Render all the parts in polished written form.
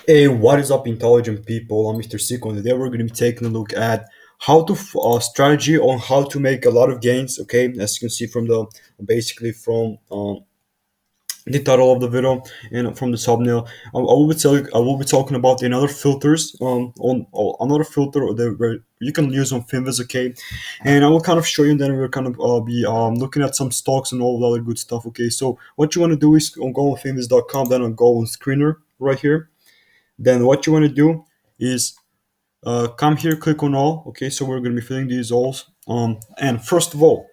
Hey, what is up, intelligent people? I'm Mr. Sicko, and today we're going to be taking a look at how to strategy on how to make a lot of gains. Okay, as you can see from the basically from the title of the video and from the thumbnail, I will be talking about another filters on another filter that where you can use on Finviz. Okay, and I will kind of show you, and then we'll kind of be looking at some stocks and all the other good stuff. Okay, so what you want to do is go on Finviz.com, then go on screener right here. Then what you want to do is come here, click on all. Okay, so we're going to be filling these alls. And first of all,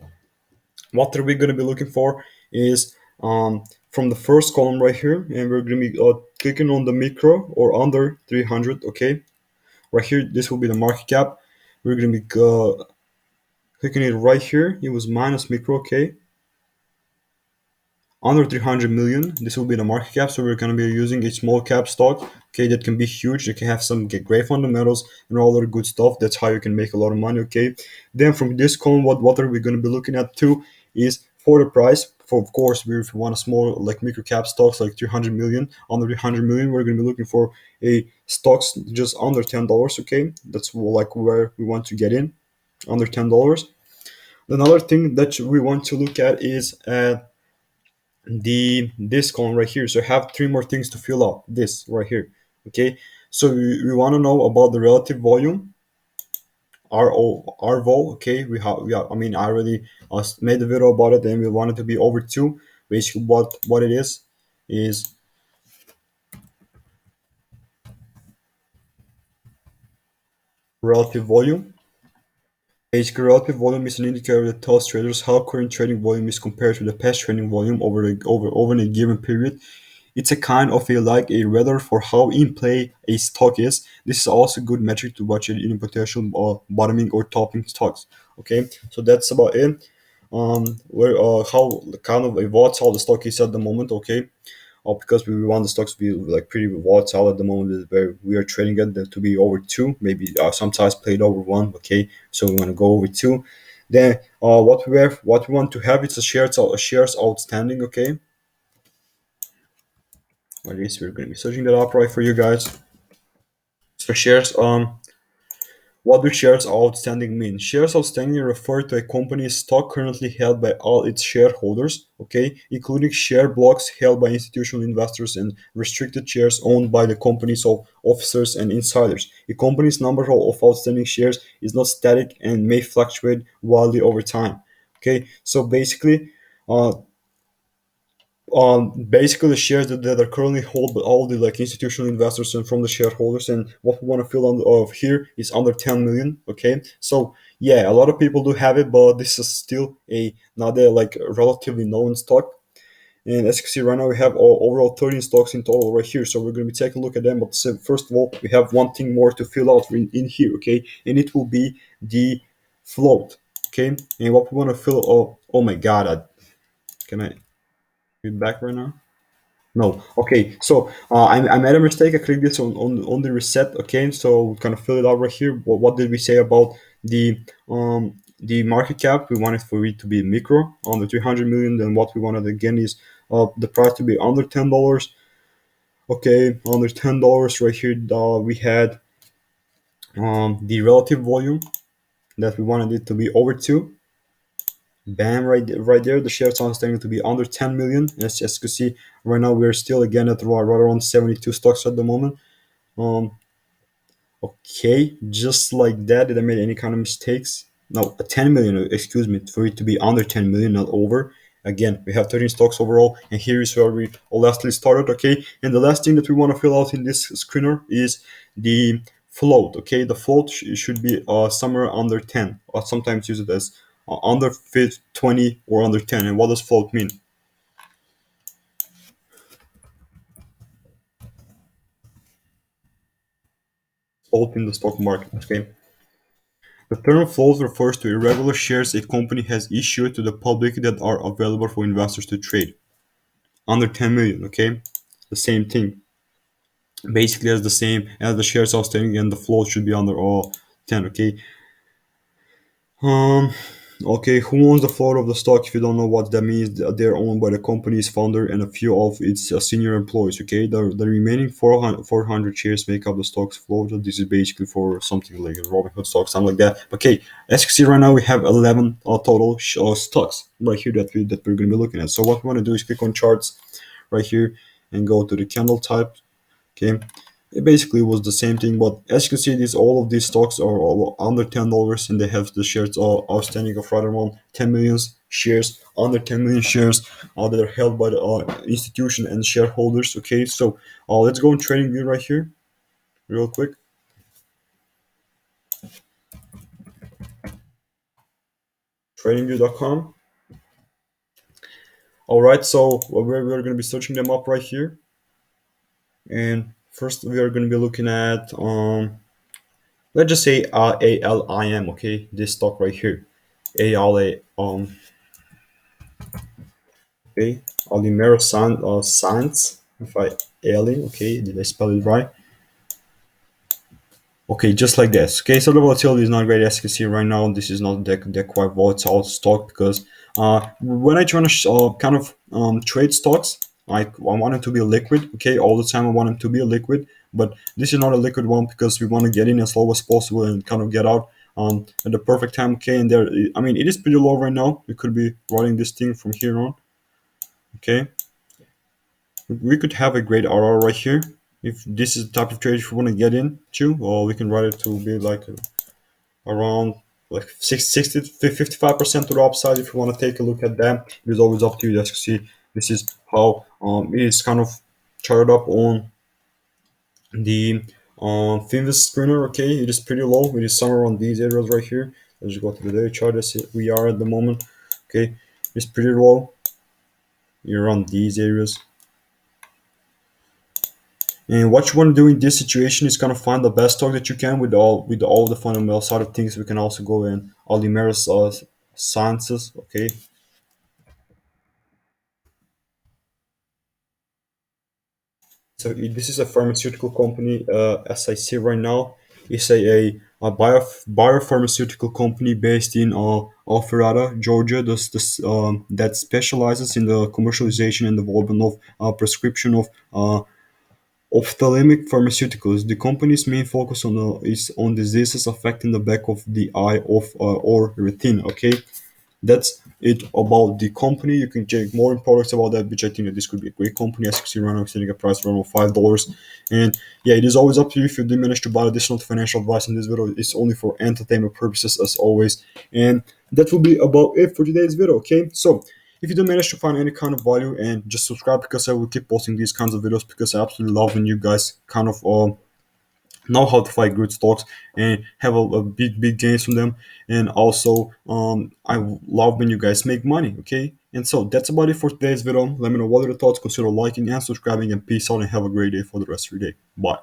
what are we going to be looking for is from the first column right here, and we're going to be clicking on the micro or under 300. Okay, right here, this will be the market cap. We're going to be clicking it right here. It was minus micro. Okay, under 300 million, this will be the market cap. So we're going to be using a small cap stock, okay, that can be huge. It can have some great fundamentals and all other good stuff. That's how you can make a lot of money. Okay, then from this column, what are we going to be looking at too is for the price. For, of course, if we want a small like micro cap stocks like 300 million, under 300 million, we're going to be looking for a stocks just under $10. Okay, that's like where we want to get in, under $10. Another thing that we want to look at is the this column right here. So I have three more things to fill out. This right here. Okay. So we want to know about the relative volume, RO, okay. I mean, I already made the video about it, and we want it to be over two. Basically, what it is relative volume. Basically, relative volume is an indicator that tells traders how current trading volume is compared to the past trading volume over a given period. It's a kind of a like a radar for how in play a stock is. This is also a good metric to watch it in potential bottoming or topping stocks. Okay, so that's about it. Where how kind of a volatile the stock is at the moment. Okay, because we want the stocks to be like pretty volatile at the moment, where we are trading it to be over two, maybe sometimes played over one. Okay, so we want to go over two. Then what we want to have is a shares outstanding. Okay, at least we're going to be searching that up right for you guys. So shares, what do shares outstanding mean? Shares outstanding refer to a company's stock currently held by all its shareholders, okay, including share blocks held by institutional investors and restricted shares owned by the company's officers and insiders. A company's number of outstanding shares is not static and may fluctuate wildly over time. Okay, so uh, basically the shares that are currently held by all the like institutional investors and from the shareholders, and what we want to fill on of here is under 10 million. Okay, so yeah, a lot of people do have it, but this is still a not a like relatively known stock. And as you can see right now, we have overall 13 stocks in total right here, so we're going to be taking a look at them. But first of all, we have one thing more to fill out in here. Okay, and it will be the float. Okay, and what we want to fill, oh my god, can I be back right now? No. Okay. So I made a mistake. I clicked this on the reset. Okay. So kind of fill it out right here. What did we say about the market cap? We wanted for it to be micro under 300 million. Then what we wanted again is the price to be under $10. Okay, under $10 right here. We had the relative volume that we wanted it to be over two. Bam, right there. The shares outstanding to be under 10 million. As you can see, right now we're still again at right around 72 stocks at the moment. Um, okay, just like that. Did I make any kind of mistakes? No, 10 million. Excuse me, for it to be under 10 million, not over. Again, we have 13 stocks overall, and here is where we lastly started. Okay, and the last thing that we want to fill out in this screener is the float. Okay, the float should be somewhere under 10. Or sometimes use it as under 20 or under 10. And what does float mean? Float in the stock market. Okay. The term float refers to irregular shares a company has issued to the public that are available for investors to trade. Under 10 million, okay? The same thing. Basically, as the same as the shares outstanding, and the float should be under all 10, okay? Um, Okay, who owns the float of the stock? If you don't know what that means, they're owned by the company's founder and a few of its senior employees. Okay, the remaining 400 shares make up the stock's float. This is basically for something like a Robinhood stock, something like that. Okay, as you can see right now, we have 11 total stocks right here that we're going to be looking at. So what we want to do is click on charts right here and go to the candle type. Okay, it basically was the same thing, but as you can see, these all of these stocks are all under $10, and they have the shares all outstanding of right around 10 million shares, under 10 million shares that are held by the institution and shareholders. Okay, so let's go on trading view right here, real quick. Tradingview.com. All right, so we're going to be searching them up right here, and first we are going to be looking at let's just say ALIM. Okay, this stock right here, ALA okay, Alimero Sans, if I Ali, okay, did I spell it right? Okay, just like this. Okay, so the volatility is not great as you can see right now. This is not that quite volatile stock because when I try to kind of trade stocks, like I want it to be liquid. Okay, all the time I want it to be liquid, but this is not a liquid one because we want to get in as low as possible and kind of get out at the perfect time. Okay, and there, I mean, it is pretty low right now. We could be running this thing from here on. Okay, we could have a great RR right here. If this is the type of trade if you want to get into, or we can write it to be like around like 60 to 55% to the upside. If you want to take a look at that, it is always up to you. As you see, this is how it is kind of charted up on the Finvis screener. Okay, it is pretty low. It is somewhere on these areas right here. Let's go to the daily chart as we are at the moment. Okay, it's pretty low. You're on these areas. And what you want to do in this situation is kind of find the best stock that you can with all the fundamental side of things. We can also go in Olimeris Sciences. Okay, so this is a pharmaceutical company. As I see right now, it's a biopharmaceutical company based in Alpharetta, Georgia. That specializes in the commercialization and development of prescription of ophthalmic pharmaceuticals. The company's main focus is on diseases affecting the back of the eye of or retina. Okay, that's it about the company. You can check more products about that, which I think that this could be a great company. As you can see right now, it's setting a price around $5. And yeah, it is always up to you if you do manage to buy additional financial advice in this video. It's only for entertainment purposes as always. And that will be about it for today's video. Okay, so if you do manage to find any kind of value, and just subscribe because I will keep posting these kinds of videos because I absolutely love when you guys kind of know how to fight good stocks and have a big gains from them. And also I love when you guys make money. Okay, and so that's about it for today's video. Let me know what are your thoughts. Consider liking and subscribing, and peace out and have a great day for the rest of your day. Bye.